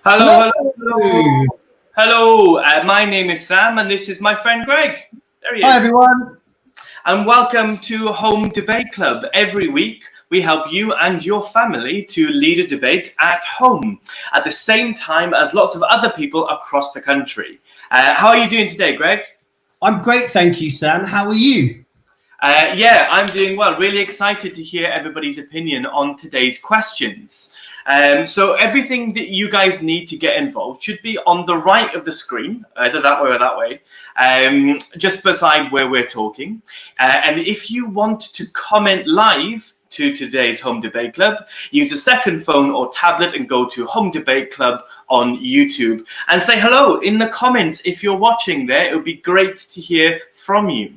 Hello, Hello. hello, hello. Hello, my name is Sam and this is my friend Greg. There he is. Hi, everyone. And welcome to Home Debate Club. Every week we help you and your family to lead a debate at home at the same time as lots of other people across the country. How are you doing today, Greg? I'm great, thank you, Sam. How are you? Yeah, I'm doing well. Really excited to hear everybody's opinion on today's questions. So everything that you guys need to get involved should be on the right of the screen, either that way or that way, just beside where we're talking. And if you want to comment live to today's Home Debate Club, use a second phone or tablet and go to Home Debate Club on YouTube and say hello in the comments. If you're watching there, it would be great to hear from you.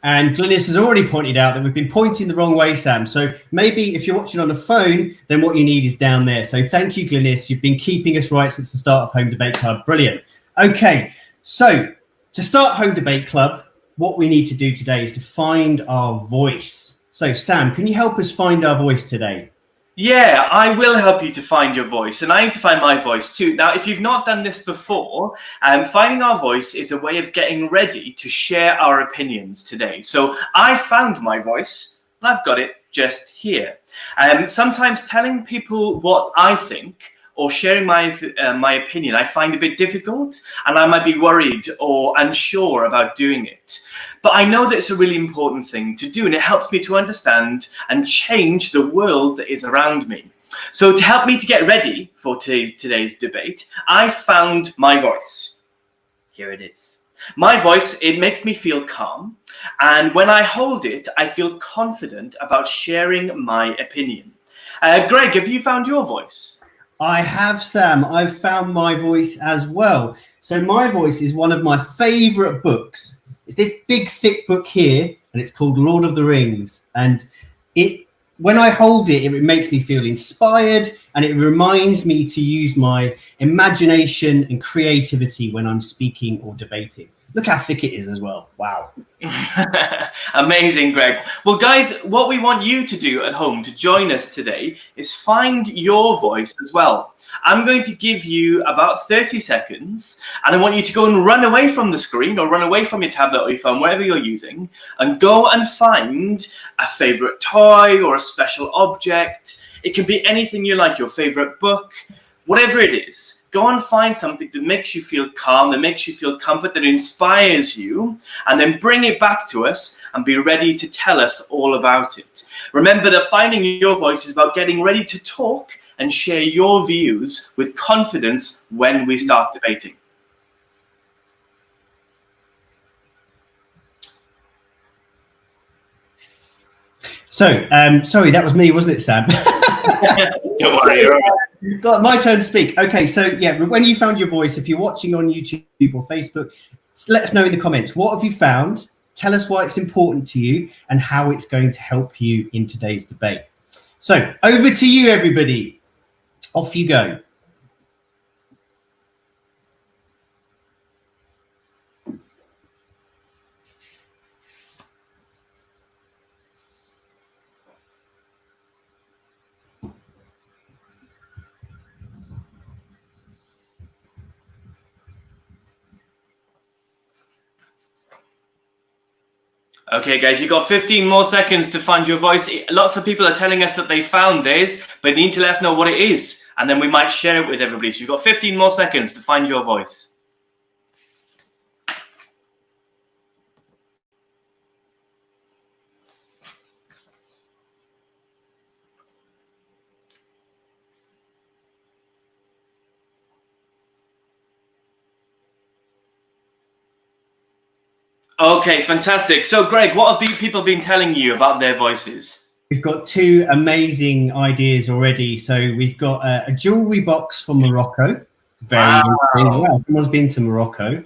And Glynis has already pointed out that we've been pointing the wrong way, Sam. So maybe if you're watching on a phone, then what you need is down there. So thank you, Glynis. You've been keeping us right since the start of Home Debate Club. Brilliant. Okay, so to start Home Debate Club, what we need to do today is to find our voice. So Sam, can you help us find our voice today? Yeah, I will help you to find your voice, and I need to find my voice too. Now, if you've not done this before, finding our voice is a way of getting ready to share our opinions today. So I found my voice, and I've got it just here. Sometimes telling people what I think or sharing my opinion, I find a bit difficult, and I might be worried or unsure about doing it. But I know that it's a really important thing to do, and it helps me to understand and change the world that is around me. So to help me to get ready for today's debate, I found my voice. Here it is. My voice, it makes me feel calm, and when I hold it, I feel confident about sharing my opinion. Greg, have you found your voice? I have, Sam. I've found my voice as well. So my voice is one of my favorite books. It's this big, thick book here, and it's called Lord of the Rings. And when I hold it, it makes me feel inspired, and it reminds me to use my imagination and creativity when I'm speaking or debating. Look how thick it is as well. Wow. Amazing, Greg. Well, guys, what we want you to do at home to join us today is find your voice as well. I'm going to give you about 30 seconds, and I want you to go and run away from the screen or run away from your tablet or your phone, whatever you're using, and go and find a favorite toy or a special object. It can be anything you like, your favorite book, whatever it is. Go and find something that makes you feel calm, that makes you feel comfort, that inspires you, and then bring it back to us and be ready to tell us all about it. Remember that finding your voice is about getting ready to talk and share your views with confidence when we start debating. So, sorry, that was me, wasn't it, Sam? Don't worry. Got my turn to speak. Okay, so yeah, when you found your voice, if you're watching on YouTube or Facebook, let us know in the comments. What have you found? Tell us why it's important to you and how it's going to help you in today's debate. So over to you, everybody. Off you go. Okay, guys, you've got 15 more seconds to find your voice. Lots of people are telling us that they found theirs, but they need to let us know what it is, and then we might share it with everybody. So you've got 15 more seconds to find your voice. Okay, fantastic. So, Greg, what have people been telling you about their voices? We've got two amazing ideas already. So we've got a jewelry box from Morocco. Very interesting. Wow, someone's been to Morocco.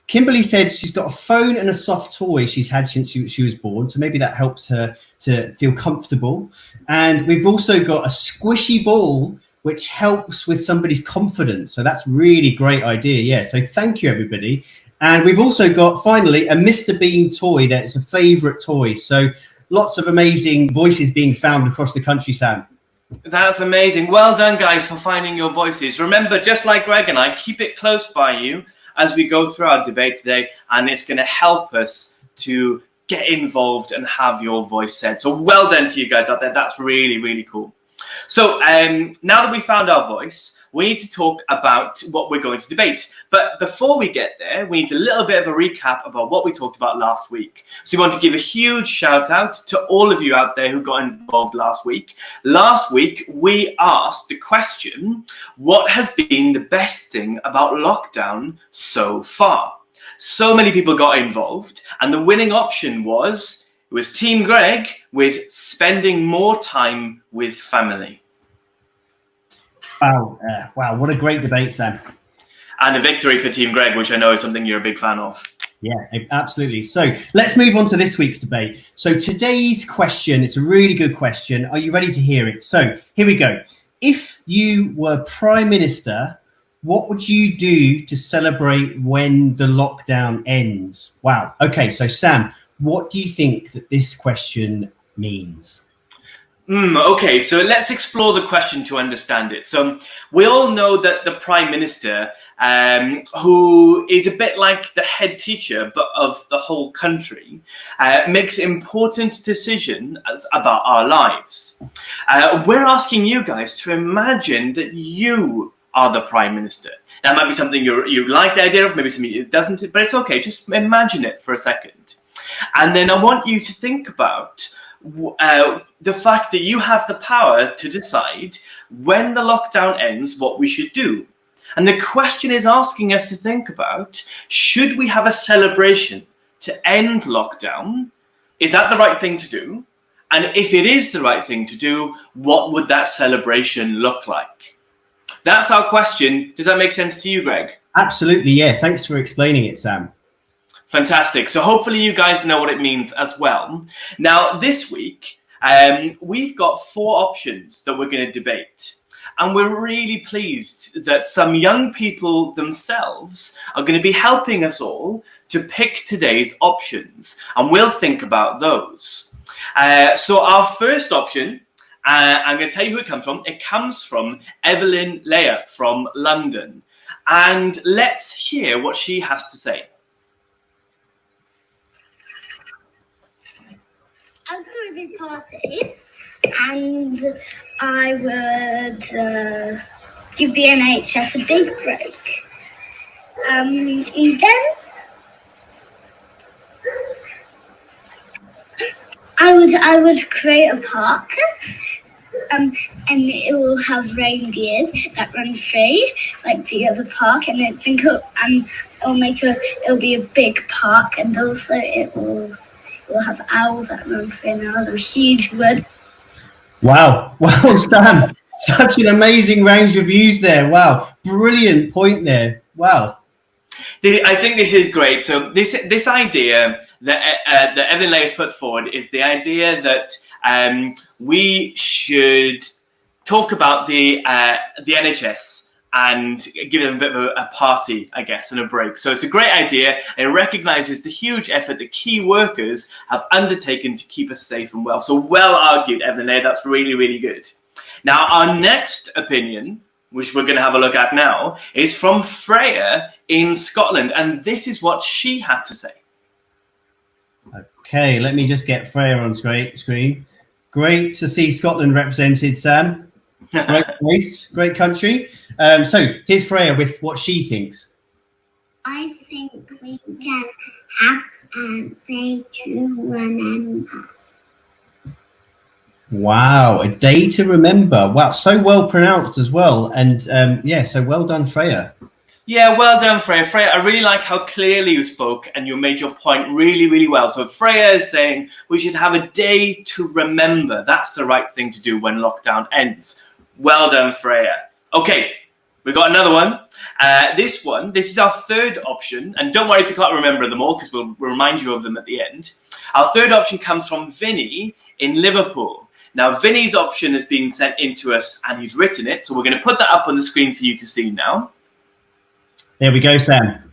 Kimberly said she's got a phone and a soft toy she's had since she was born. So maybe that helps her to feel comfortable. And we've also got a squishy ball, which helps with somebody's confidence. So that's really great idea. Yeah. So thank you, everybody. And we've also got, finally, a Mr. Bean toy that's a favorite toy. So lots of amazing voices being found across the country, Sam. That's amazing. Well done, guys, for finding your voices. Remember, just like Greg and I, keep it close by you as we go through our debate today, and it's going to help us to get involved and have your voice said. So well done to you guys out there. That's really, really cool. So now that we found our voice, we need to talk about what we're going to debate. But before we get there, we need a little bit of a recap about what we talked about last week. So we want to give a huge shout out to all of you out there who got involved last week. Last week, we asked the question, what has been the best thing about lockdown so far? So many people got involved, and the winning option was, it was Team Greg with spending more time with family. Wow, wow, what a great debate, Sam. And a victory for Team Greg, which I know is something you're a big fan of. Yeah, absolutely. So let's move on to this week's debate. So today's question, it's a really good question. Are you ready to hear it? So here we go. If you were Prime Minister, what would you do to celebrate when the lockdown ends? Wow. Okay, so Sam, what do you think that this question means? Okay, so let's explore the question to understand it. So we all know that the Prime Minister, who is a bit like the head teacher but of the whole country, makes important decisions about our lives. We're asking you guys to imagine that you are the Prime Minister. That might be something you like the idea of, maybe something it doesn't, but it's okay. Just imagine it for a second. And then I want you to think about the fact that you have the power to decide when the lockdown ends what we should do. And the question is asking us to think about, should we have a celebration to end lockdown? Is that the right thing to do? And if it is the right thing to do, what would that celebration look like? That's our question. Does that make sense to you, Greg? Absolutely, yeah. Thanks for explaining it, Sam. Fantastic. So hopefully you guys know what it means as well. Now, this week, we've got 4 options that we're going to debate. And we're really pleased that some young people themselves are going to be helping us all to pick today's options. And we'll think about those. So our first option, I'm going to tell you who it comes from. It comes from Evelyn Leah from London. And let's hear what she has to say. I would throw a big party, and I would give the NHS a big break. And then I would create a park, and it will have reindeers that run free like the other park, and it'll be a big park, and also We'll have owls that run free, and owls are huge wood. Wow, Sam, such an amazing range of views there. Wow, brilliant point there. Wow. I think this is great. So this idea that Evelyn Leah has put forward is the idea that we should talk about the NHS and give them a bit of a party, I guess, and a break. So it's a great idea. It recognises the huge effort that key workers have undertaken to keep us safe and well. So well argued, Evelyn Leah. That's really, really good. Now, our next opinion, which we're going to have a look at now, is from Freya in Scotland. And this is what she had to say. Okay, let me just get Freya on screen. Great to see Scotland represented, Sam. Great place, great country. So here's Freya with what she thinks. I think we can have a day to remember. Wow, a day to remember. Wow, so well pronounced as well. And yeah, so well done, Freya. Yeah, well done, Freya. Freya, I really like how clearly you spoke and you made your point really, really well. So Freya is saying we should have a day to remember. That's the right thing to do when lockdown ends. Well done, Freya. Okay, we've got another one. This is our third option. And don't worry if you can't remember them all, because we'll remind you of them at the end. Our third option comes from Vinny in Liverpool. Now, Vinny's option has been sent in to us and he's written it. So we're going to put that up on the screen for you to see now. There we go, Sam.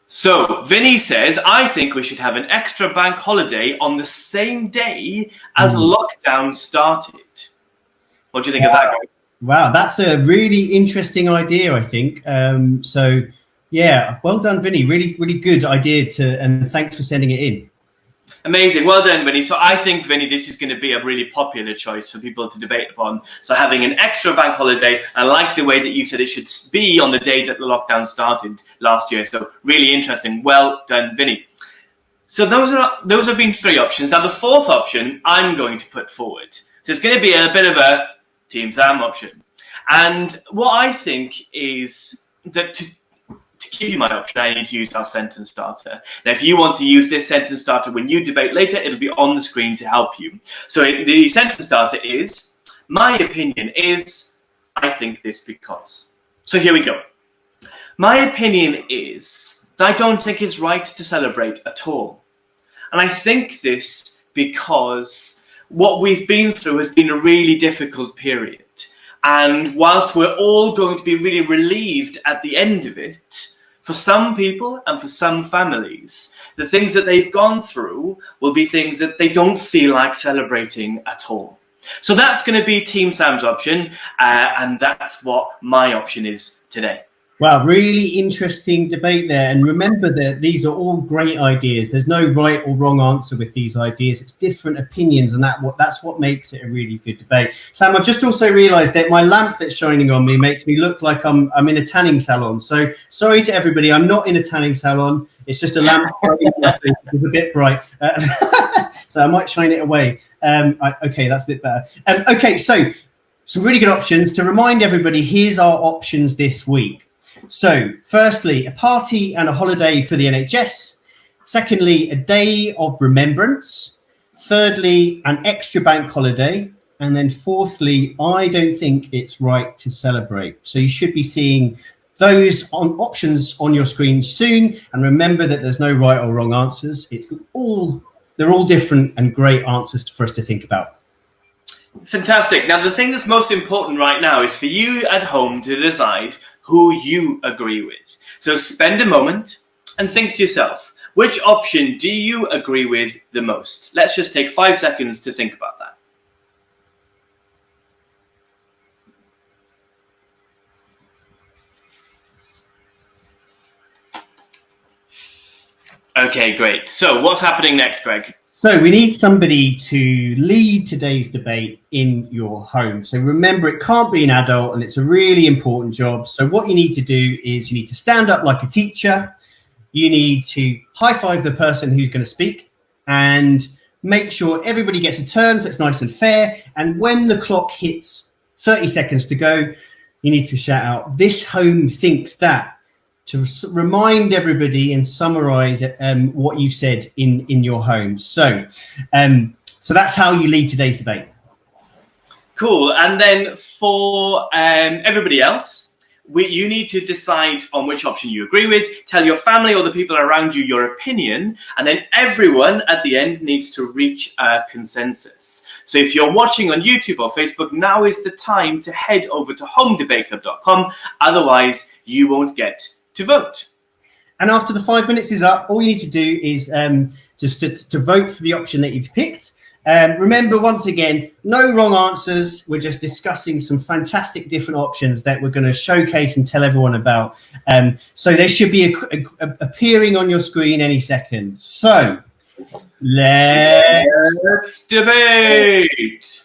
So Vinny says, I think we should have an extra bank holiday on the same day as lockdown started. What do you think of that, Greg? Wow, that's a really interesting idea, I think. So, yeah, well done, Vinny. Really, really good idea and thanks for sending it in. Amazing. Well done, Vinny. So I think, Vinny, this is going to be a really popular choice for people to debate upon. So having an extra bank holiday, I like the way that you said it should be on the day that the lockdown started last year. So really interesting. Well done, Vinny. So those have been three options. Now the fourth option I'm going to put forward. So it's going to be a bit of a Team Sam option. And what I think is that to give you my option, I need to use our sentence starter. Now, if you want to use this sentence starter when you debate later, it'll be on the screen to help you. So the sentence starter is, my opinion is, I think this because. So here we go. My opinion is that I don't think it's right to celebrate at all. And I think this because what we've been through has been a really difficult period. And whilst we're all going to be really relieved at the end of it, for some people and for some families, the things that they've gone through will be things that they don't feel like celebrating at all. So that's going to be Team Sam's option, and that's what my option is today. Wow, really interesting debate there. And remember that these are all great ideas. There's no right or wrong answer with these ideas. It's different opinions, and that's what makes it a really good debate. Sam, I've just also realised that my lamp that's shining on me makes me look like I'm in a tanning salon. So sorry to everybody, I'm not in a tanning salon. It's just a lamp. It's a bit bright. So I might shine it away. Okay, that's a bit better. Okay, so some really good options. To remind everybody, here's our options this week. So, firstly, a party and a holiday for the NHS. Secondly, a day of remembrance. Thirdly, an extra bank holiday. And then fourthly, I don't think it's right to celebrate. So you should be seeing those options on your screen soon. And remember that there's no right or wrong answers. They're all different and great answers for us to think about. Fantastic. Now, the thing that's most important right now is for you at home to decide who you agree with. So spend a moment and think to yourself, which option do you agree with the most? Let's just take 5 seconds to think about that. Okay, great. So what's happening next, Greg? So we need somebody to lead today's debate in your home. So remember, it can't be an adult, and it's a really important job. So what you need to do is you need to stand up like a teacher. You need to high five the person who's going to speak and make sure everybody gets a turn so it's nice and fair. And when the clock hits 30 seconds to go, you need to shout out, "This home thinks that," to remind everybody and summarize what you said in your home. So that's how you lead today's debate. Cool. And then for everybody else, you need to decide on which option you agree with, tell your family or the people around you your opinion, and then everyone at the end needs to reach a consensus. So if you're watching on YouTube or Facebook, now is the time to head over to homedebateclub.com. Otherwise, you won't get to vote. And after the 5 minutes is up, all you need to do is just to vote for the option that you've picked. Remember, once again, no wrong answers. We're just discussing some fantastic different options that we're going to showcase and tell everyone about. So they should be appearing on your screen any second. So let's debate.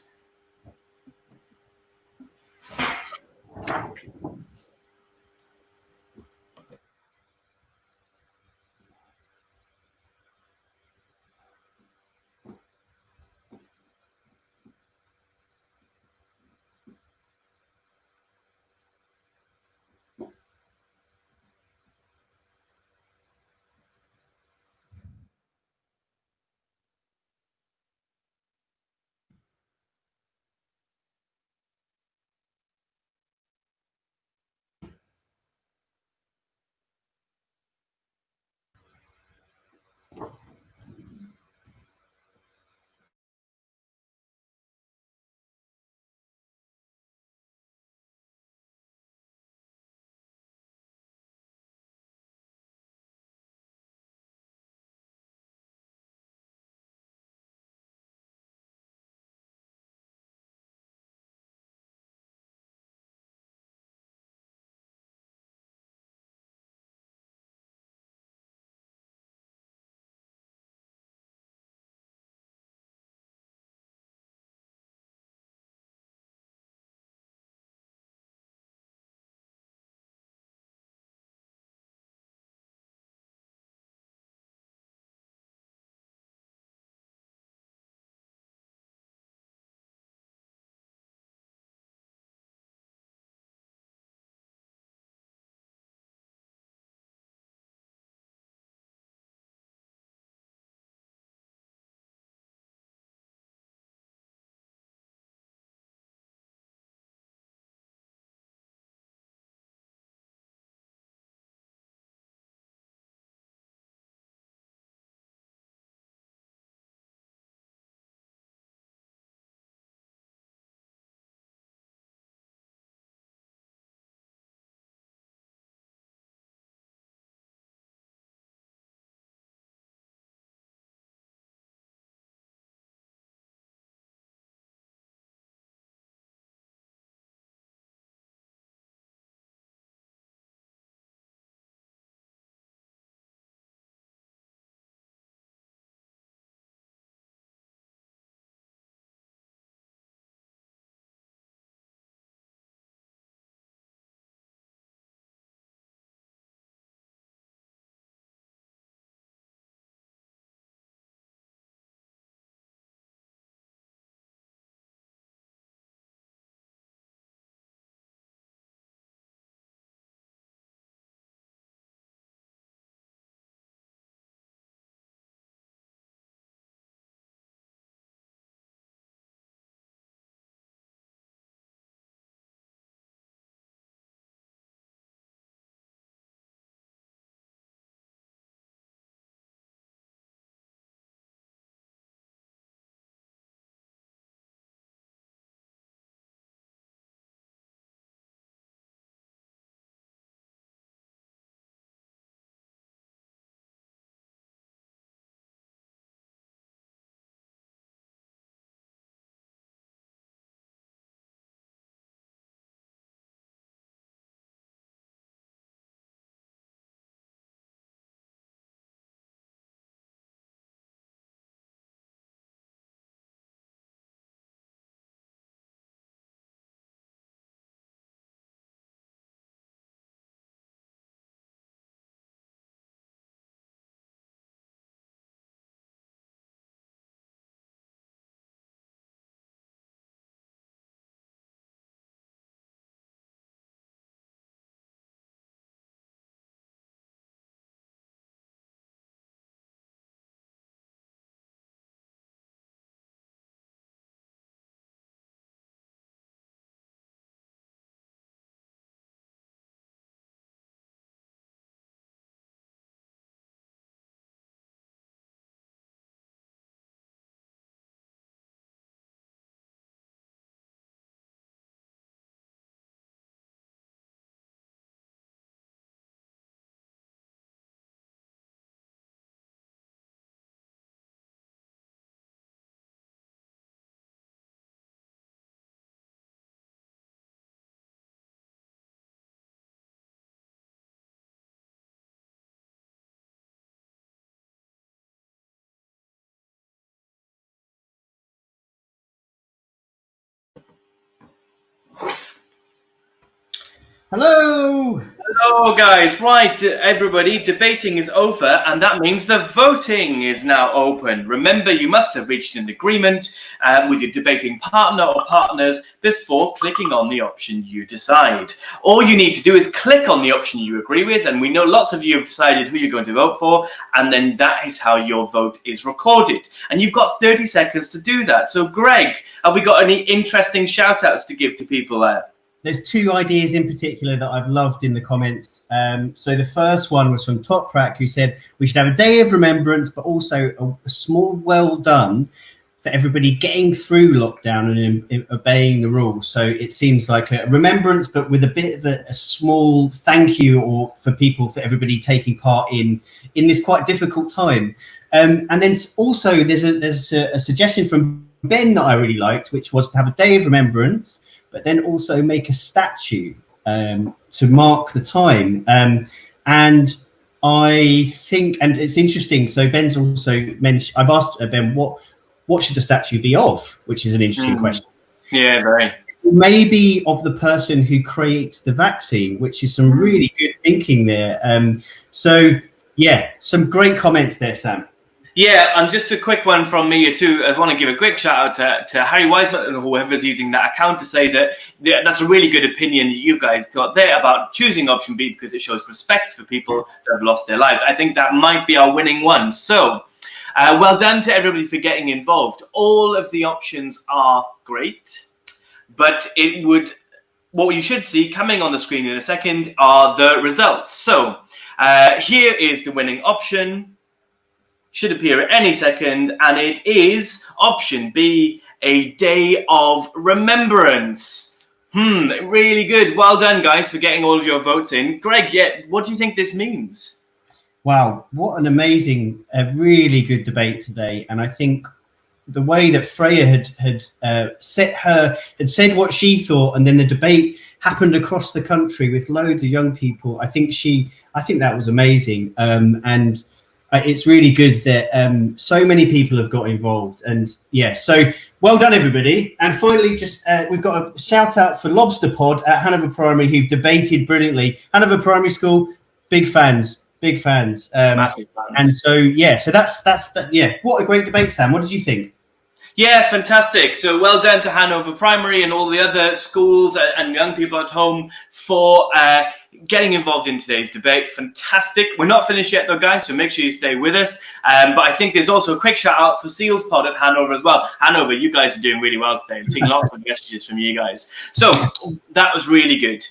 Hello. Hello, guys. Right, everybody, debating is over, and that means the voting is now open. Remember, you must have reached an agreement with your debating partner or partners before clicking on the option you decide. All you need to do is click on the option you agree with, and we know lots of you have decided who you're going to vote for, and then that is how your vote is recorded. And you've got 30 seconds to do that. So, Greg, have we got any interesting shout-outs to give to people there? There's two ideas in particular that I've loved in the comments. So the first one was from Toprak, who said we should have a day of remembrance, but also a small well done for everybody getting through lockdown and obeying the rules. So it seems like a remembrance, but with a bit of a small thank you or for everybody taking part in this quite difficult time. And then also there's a suggestion from Ben that I really liked, which was to have a day of remembrance, but then also make a statue to mark the time. And I think, and it's interesting, so Ben's also mentioned, I've asked Ben, what should the statue be of? Which is an interesting question. Yeah, very. Maybe of the person who creates the vaccine, which is some really good thinking there. So, yeah, some great comments there, Sam. Yeah, and just a quick one from me too. I want to give a quick shout out to Harry Wiseman and whoever's using that account to say that that's a really good opinion that you guys got there about choosing option B because it shows respect for people that have lost their lives. I think that might be our winning one. So, well done to everybody for getting involved. All of the options are great, but what you should see coming on the screen in a second are the results. So, here is the winning option. Should appear at any second, and it is option B, a day of remembrance. Really good. Well done, guys, for getting all of your votes in. Greg, what do you think this means? Wow, what an amazing, really good debate today. And I think the way that Freya had said what she thought, and then the debate happened across the country with loads of young people. I think that was amazing. And it's really good that so many people have got involved, and yeah, so well done everybody. And finally, just we've got a shout out for Lobster Pod at Hanover Primary, who've debated brilliantly. Hanover Primary School, big fans. Massive fans. And so what a great debate, Sam. What did you think? Yeah, fantastic. So well done to Hanover Primary and all the other schools and young people at home for getting involved in today's debate. Fantastic. We're not finished yet though, guys, so make sure you stay with us. But I think there's also a quick shout out for Seals Pod at Hanover as well. Hanover, you guys are doing really well today. I'm seeing lots of messages from you guys. So that was really good.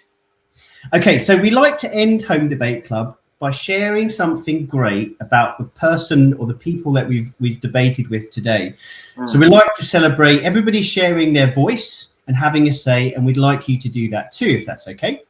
Okay, so we like to end Home Debate Club by sharing something great about the person or the people that we've debated with today. So we like to celebrate everybody sharing their voice and having a say, and we'd like you to do that too, if that's okay.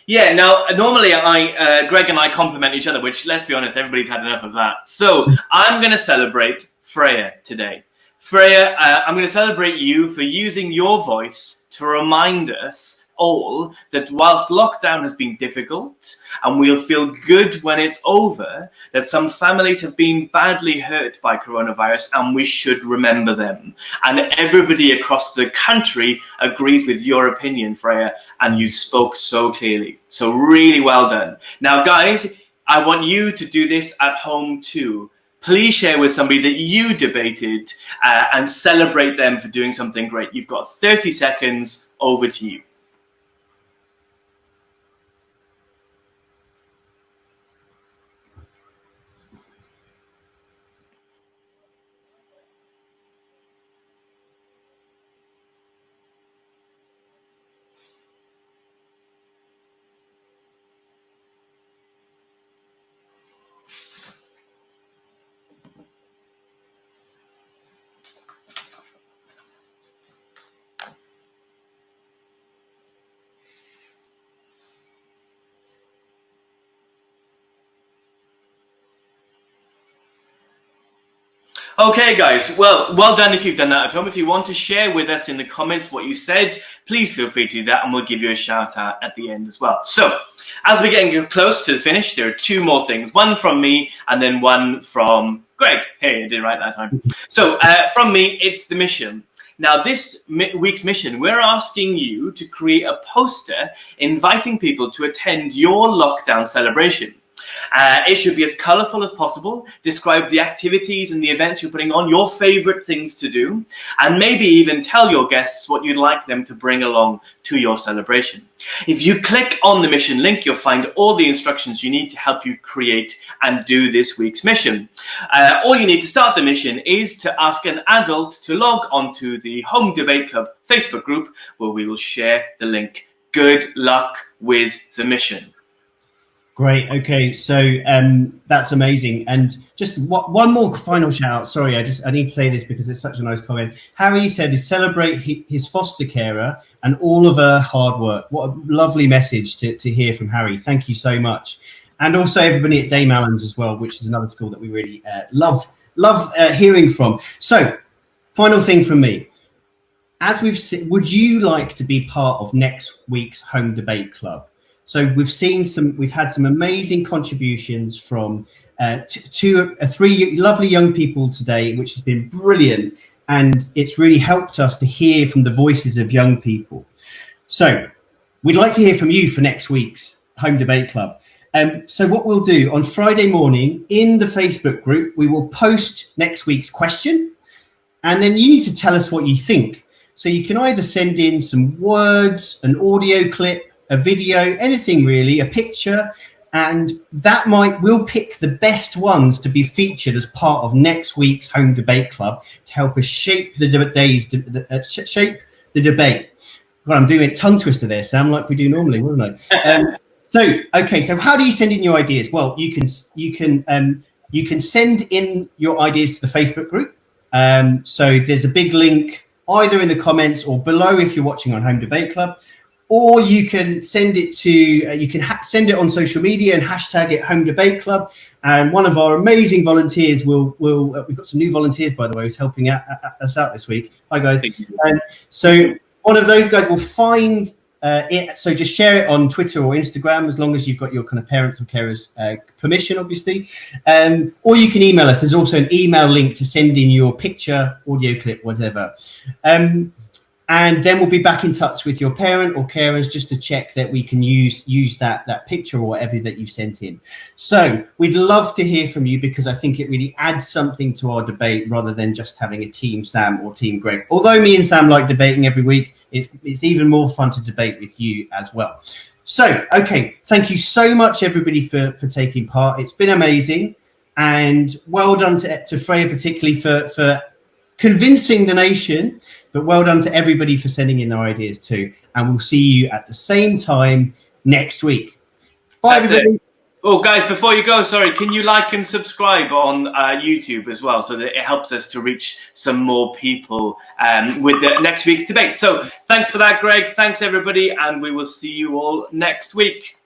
Yeah, now, normally Greg and I compliment each other, which, let's be honest, everybody's had enough of that. So I'm going to celebrate Freya today. Freya, I'm going to celebrate you for using your voice to remind us all that whilst lockdown has been difficult and we'll feel good when it's over, that some families have been badly hurt by coronavirus and we should remember them. And everybody across the country agrees with your opinion, Freya, and you spoke so clearly. So really well done. Now, guys, I want you to do this at home too. Please share with somebody that you debated and celebrate them for doing something great. You've got 30 seconds. Over to you. Okay, guys, well done if you've done that at home. If you want to share with us in the comments what you said, please feel free to do that and we'll give you a shout out at the end as well. So, as we're getting close to the finish, there are two more things. One from me and then one from Greg. Hey, I did it right that time. So, from me, it's the mission. Now, this week's mission, we're asking you to create a poster inviting people to attend your lockdown celebration. It should be as colourful as possible, describe the activities and the events you're putting on, your favourite things to do, and maybe even tell your guests what you'd like them to bring along to your celebration. If you click on the mission link, you'll find all the instructions you need to help you create and do this week's mission. All you need to start the mission is to ask an adult to log onto the Home Debate Club Facebook group, where we will share the link. Good luck with the mission. Great. Okay, so that's amazing. And just one more final shout out. Sorry, I need to say this because it's such a nice comment. Harry said to celebrate his foster carer and all of her hard work. What a lovely message to hear from Harry. Thank you so much. And also everybody at Dame Allen's as well, which is another school that we really love hearing from. So, final thing from me. As we've seen, would you like to be part of next week's Home Debate Club? So we've had some amazing contributions from three lovely young people today, which has been brilliant. And it's really helped us to hear from the voices of young people. So we'd like to hear from you for next week's Home Debate Club. So what we'll do on Friday morning in the Facebook group, we will post next week's question. And then you need to tell us what you think. So you can either send in some words, an audio clip, a video, anything really, a picture, and we'll pick the best ones to be featured as part of next week's Home Debate Club to help us shape the debate. God, I'm doing a tongue twister there, Sam, like we do normally, wouldn't I? So how do you send in your ideas? Well, you can send in your ideas to the Facebook group. So there's a big link either in the comments or below if you're watching on Home Debate Club. Or you can send it to send it on social media and hashtag it Home Debate Club. And one of our amazing volunteers we've got some new volunteers, by the way, who's helping us out this week. Hi guys. So one of those guys will find it. So just share it on Twitter or Instagram, as long as you've got your kind of parents or carers permission, obviously. Or you can email us. There's also an email link to send in your picture, audio clip, whatever. And then we'll be back in touch with your parent or carers just to check that we can use that picture or whatever that you sent in. So we'd love to hear from you, because I think it really adds something to our debate rather than just having a Team Sam or Team Greg. Although me and Sam like debating every week, it's even more fun to debate with you as well. So, okay, thank you so much, everybody, for taking part. It's been amazing. And well done to Freya, particularly for convincing the nation, but well done to everybody for sending in their ideas too. And we'll see you at the same time next week. Bye, everybody. Oh, guys, before you go, sorry, can you like and subscribe on YouTube as well, so that it helps us to reach some more people with the next week's debate. So thanks for that, Greg. Thanks, everybody. And we will see you all next week.